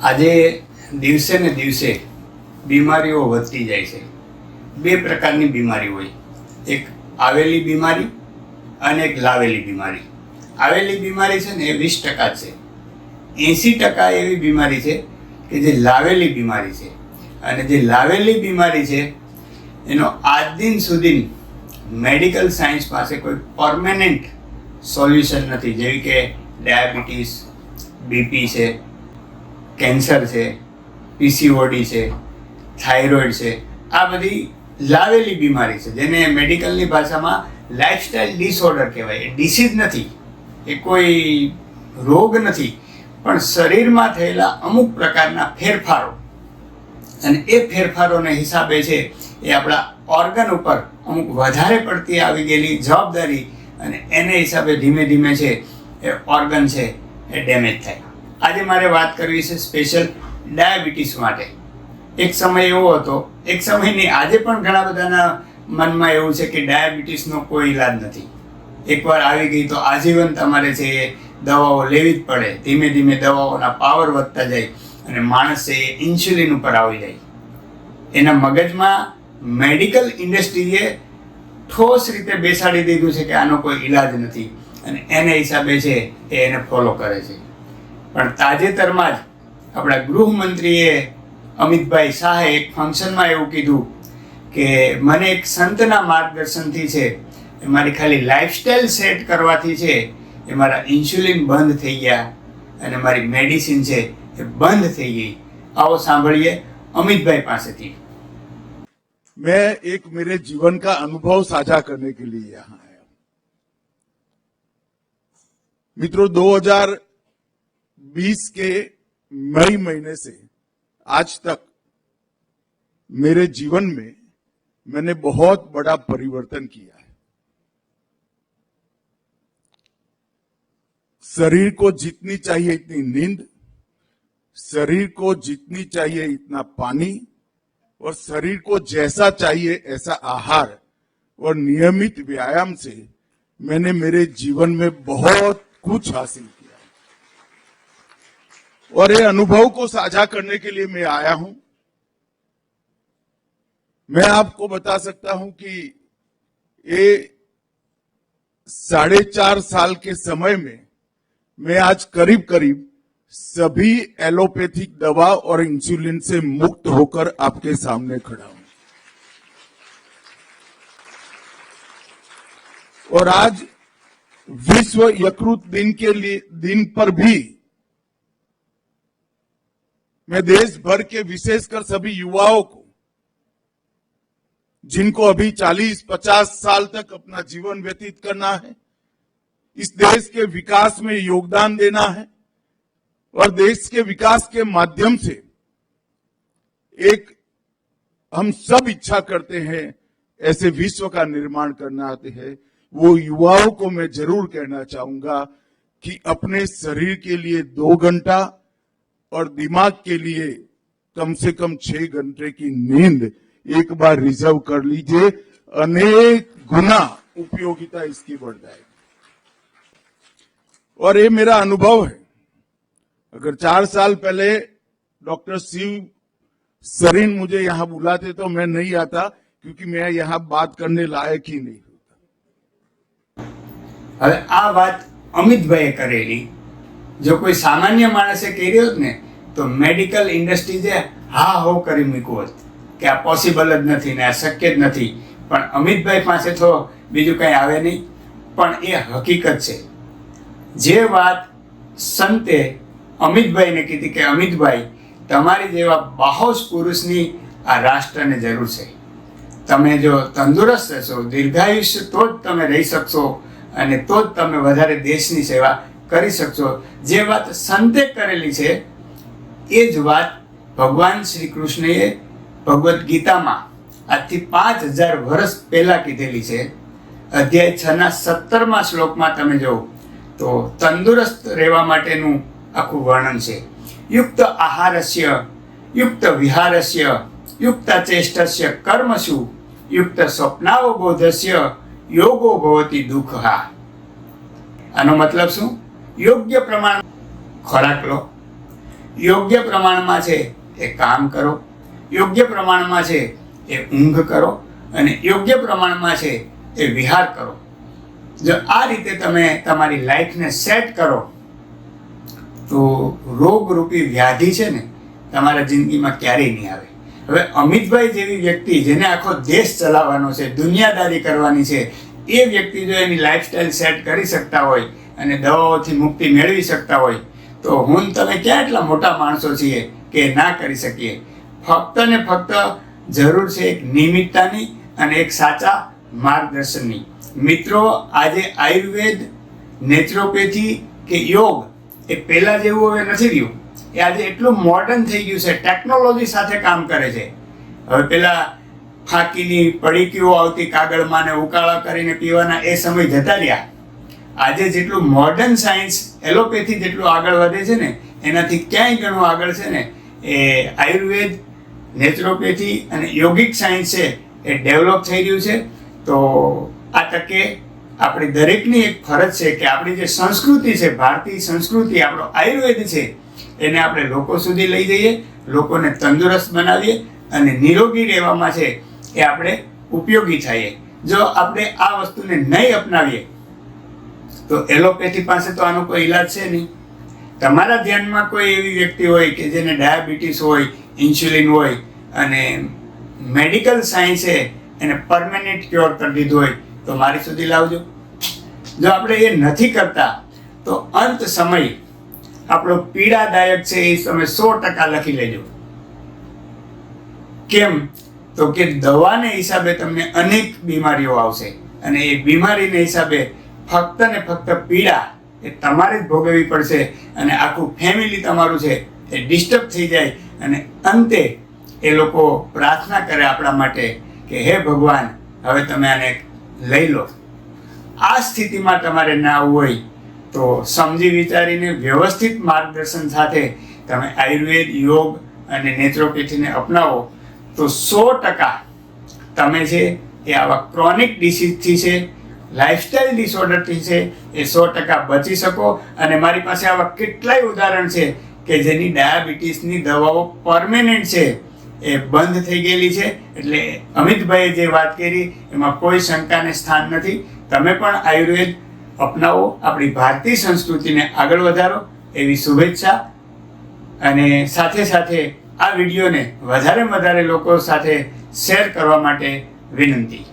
આજે દિવસે ને દિવસે બીમારીઓ વધતી જાય છે. બે પ્રકારની બીમારી હોય, એક આવેલી બીમારી અને એક લાવેલી બીમારી. આવેલી બીમારી છે ને એ 20% છે. 80% એવી બીમારી છે કે જે લાવેલી બીમારી છે. અને જે લાવેલી બીમારી છે એનો આજ દિન સુધી મેડિકલ સાયન્સ પાસે કોઈ પરમેનન્ટ સોલ્યુશન નથી. જેવી કે ડાયાબિટીસ, બીપી છે, કેન્સર છે, પીસીઓડી છે, થાઇરોઇડ છે. આ બધી લાવેલી બીમારી છે, જેને મેડિકલની ભાષામાં લાઇફસ્ટાઇલ ડિસઓર્ડર કહેવાય. એ ડિસીઝ નથી, એ કોઈ રોગ નથી, પણ શરીરમાં થયેલા અમુક પ્રકારના ફેરફારો, અને એ ફેરફારોને હિસાબે છે એ આપણા ઓર્ગન ઉપર અમુક વધારે પડતી આવી ગયેલી જવાબદારી, અને એને હિસાબે ધીમે ધીમે છે એ ઓર્ગન છે એ ડેમેજ થાય. આજે મારે વાત કરવી છે સ્પેશિયલ ડાયાબિટીસ માટે. એક સમય એવો હતો, એક સમય નહીં, આજે પણ ઘણા બધાના મનમાં એવું છે કે ડાયાબિટીસનો કોઈ ઈલાજ નથી. એકવાર આવી ગઈ તો આજીવન તમારે છે એ દવાઓ લેવી જ પડે. ધીમે ધીમે દવાઓના પાવર વધતા જાય અને માણસ છે એ ઇન્સ્યુલિન ઉપર આવી જાય. એના મગજમાં મેડિકલ ઇન્ડસ્ટ્રીએ ઠોસ રીતે બેસાડી દીધું છે કે આનો કોઈ ઈલાજ નથી, અને એને હિસાબે છે એ એને ફોલો કરે છે. પણ તાજેતરમાં જ આપણા ગૃહમંત્રીએ અમિતભાઈ શાહે એક ફંક્શનમાં એવું કીધું કે મને એક સંતના માર્ગદર્શનથી છે એ મારી ખાલી લાઈફસ્ટાઈલ સેટ કરવાથી છે એ મારા ઇન્સ્યુલિન બંધ થઈ ગયા અને મારી મેડિસિન છે એ બંધ થઈ ગઈ. आओ सांभळिए अमित भाई पासेथी. मैं एक मेरे जीवन का अनुभव साझा करने के लिए यहाँ आया. मित्रों, 2020 के मई महीने से आज तक मेरे जीवन में मैंने बहुत बड़ा परिवर्तन किया है. शरीर को जितनी चाहिए इतनी नींद, शरीर को जितनी चाहिए इतना पानी, और शरीर को जैसा चाहिए ऐसा आहार और नियमित व्यायाम से मैंने मेरे जीवन में बहुत कुछ हासिल किया. और ये अनुभव को साझा करने के लिए मैं आया हूं. मैं आपको बता सकता हूं कि ये 4.5 साल के समय में मैं आज करीब करीब सभी एलोपैथिक दवा और इंसुलिन से मुक्त होकर आपके सामने खड़ा हूं. और आज विश्व यकृत दिन पर भी मैं देश भर के विशेषकर सभी युवाओं को, जिनको अभी 40-50 साल तक अपना जीवन व्यतीत करना है, इस देश के विकास में योगदान देना है, और देश के विकास के माध्यम से एक हम सब इच्छा करते हैं ऐसे विश्व का निर्माण करना आते हैं, वो युवाओं को मैं जरूर कहना चाहूंगा कि अपने शरीर के लिए 2 घंटा और दिमाग के लिए कम से कम 6 घंटे की नींद एक बार रिजर्व कर लीजिए. अनेक गुना उपयोगिता इसकी बढ़ जाएगी. और ये मेरा अनुभव है. अगर 4 साल पहले डॉक्टर शिव सरीन मुझे यहां बुलाते तो मैं नहीं आता, क्योंकि मैं यहां बात करने लायक ही नहीं होता. હવે આ વાત અમિતભાઈએ કરેલી જો કોઈ સામાન્ય માણસે કરી હોત ને તો મેડિકલ ઇન્ડસ્ટ્રીઝે હા હો કરી મૂક્યું હોત કે આ પોસિબલ જ નથી ને આ શક્ય જ નથી. પણ અમિતભાઈ પાસે તો બીજું કંઈ આવે નહીં. પણ એ હકીકત છે. જે વાત સંતે અમિતભાઈને કીધી કે અમિતભાઈ, તમારી જેવા બાહોશ પુરુષની આ રાષ્ટ્રને જરૂર છે. તમે જો તંદુરસ્ત રહેશો, દીર્ઘાયુષ્ય, તો જ તમે રહી શકશો, અને તો જ તમે વધારે દેશની સેવા કરી શકશો. જે વાત સંતે કરેલી છે એ જ વાત ભગવાન શ્રી કૃષ્ણએ ભગવદ્ ગીતામાં આજથી 5000 વર્ષ પહેલા કીધેલી છે. અધ્યાય 6ના 17મા શ્લોકમાં તમે જો તો તંદુરસ્ત રહેવા માટેનું આખું વર્ણન છે. યુક્ત આહારસ્ય, યુક્ત વિહારસ્ય, યુક્ત ચેષ્ટસ્ય કર્મસુ, યુક્ત સ્વપ્નાવબોધસ્ય યોગો ભવતિ દુઃખા. આનો મતલબ શું? યોગ્ય પ્રમાણ ખોરાક લો, યોગ્ય પ્રમાણમાં છે એ કામ કરો, યોગ્ય પ્રમાણમાં છે એ ઊંઘ કરો અને યોગ્ય પ્રમાણમાં છે એ વિહાર કરો. જો આ રીતે તમે તમારી લાઈફને સેટ કરો તો રોગરૂપી વ્યાધિ છે ને તમારા જિંદગીમાં ક્યારેય નહીં આવે. હવે અમિતભાઈ જેવી વ્યક્તિ જેને આખો દેશ ચલાવવાનો છે, દુનિયાદારી કરવાની છે, એ વ્યક્તિ જો એની લાઈફસ્ટાઈલ સેટ કરી શકતા હોય અને દવાઓથી મુક્તિ મેળવી શકતા હોય તો હું તમે ક્યાં એટલા મોટા માણસો છીએ કે ના કરી શકીએ. ફક્ત ને ફક્ત જરૂર છે એક નિયમિતતાની અને એક સાચા માર્ગદર્શનની. મિત્રો, આજે આયુર્વેદ, નેચરોપેથી કે યોગ એ પહેલાં જેવું હવે નથી રહ્યું. એ આજે એટલું મોડર્ન થઈ ગયું છે, ટેકનોલોજી સાથે કામ કરે છે. હવે પેલા ફાંકીની પડીકીઓ આવતી કાગળમાં ને ઉકાળા કરીને પીવાના એ સમય જતા રહ્યા. આજે જેટલું મોડર્ન સાયન્સ એલોપેથી જેટલું આગળ વધે છે ને એનાથી ક્યાંય ઘણું આગળ છે ને એ આયુર્વેદ, નેચરોપેથી અને યોગિક સાયન્સ છે એ ડેવલપ થઈ રહ્યું છે. તો આ તકે આપણી દરેકની એક ફરજ છે કે આપણી જે સંસ્કૃતિ છે, ભારતીય સંસ્કૃતિ, આપણો આયુર્વેદ છે, એને આપણે લોકો સુધી લઈ જઈએ, લોકોને તંદુરસ્ત બનાવીએ અને નિરોગી રહેવામાં છે એ આપણે ઉપયોગી થઈએ. જો આપણે આ વસ્તુને નહીં અપનાવીએ તો એલોપેથી પાસે તો આનો કોઈ ઈલાજ છે નહીં. તમારા ધ્યાનમાં કોઈ એવી વ્યક્તિ હોય કે જેને ડાયાબિટીસ હોય, ઇન્સ્યુલિન હોય અને મેડિકલ સાયન્સે એને પરમેનન્ટ ક્યોર કરી દીધું હોય તો મારી સુધી લાવજો. જો આપણે એ નથી કરતા તો અંત સમય આપણો પીડાદાયક છે એ તમે 100% લખી લેજો. કેમ? તો કે દવાને હિસાબે તમને અનેક બીમારીઓ આવશે અને એ બીમારીને હિસાબે ફક્ત ને ફક્ત પીડા એ તમારે જ ભોગવવી પડશે અને આખું ફેમિલી તમારું છે એ ડિસ્ટર્બ થઈ જાય અને અંતે એ લોકો પ્રાર્થના કરે આપણા માટે કે હે ભગવાન, હવે તમે આને લઈ લો. આ સ્થિતિમાં તમારે ના આવવું હોય તો સમજી વિચારીને વ્યવસ્થિત માર્ગદર્શન સાથે તમે આયુર્વેદ, યોગ અને નેચરોપેથીને અપનાવો તો 100% તમે છે એ આવા ક્રોનિક ડિસીઝથી છે, લાઇફસ્ટાઇલ ડિસઓર્ડરથી છે એ 100% બચી શકો. અને મારી પાસે આવા કેટલાય ઉદાહરણ છે કે જેની ડાયાબિટીસની દવાઓ પરમેનન્ટ છે એ બંધ થઈ ગયેલી છે. એટલે અમિતભાઈએ જે વાત કરી એમાં કોઈ શંકાને સ્થાન નથી. તમે પણ આયુર્વેદ અપનાવો, આપણી ભારતીય સંસ્કૃતિને આગળ વધારો એવી શુભેચ્છા. અને સાથે સાથે આ વિડીયોને વધારે લોકો સાથે શેર કરવા માટે વિનંતી.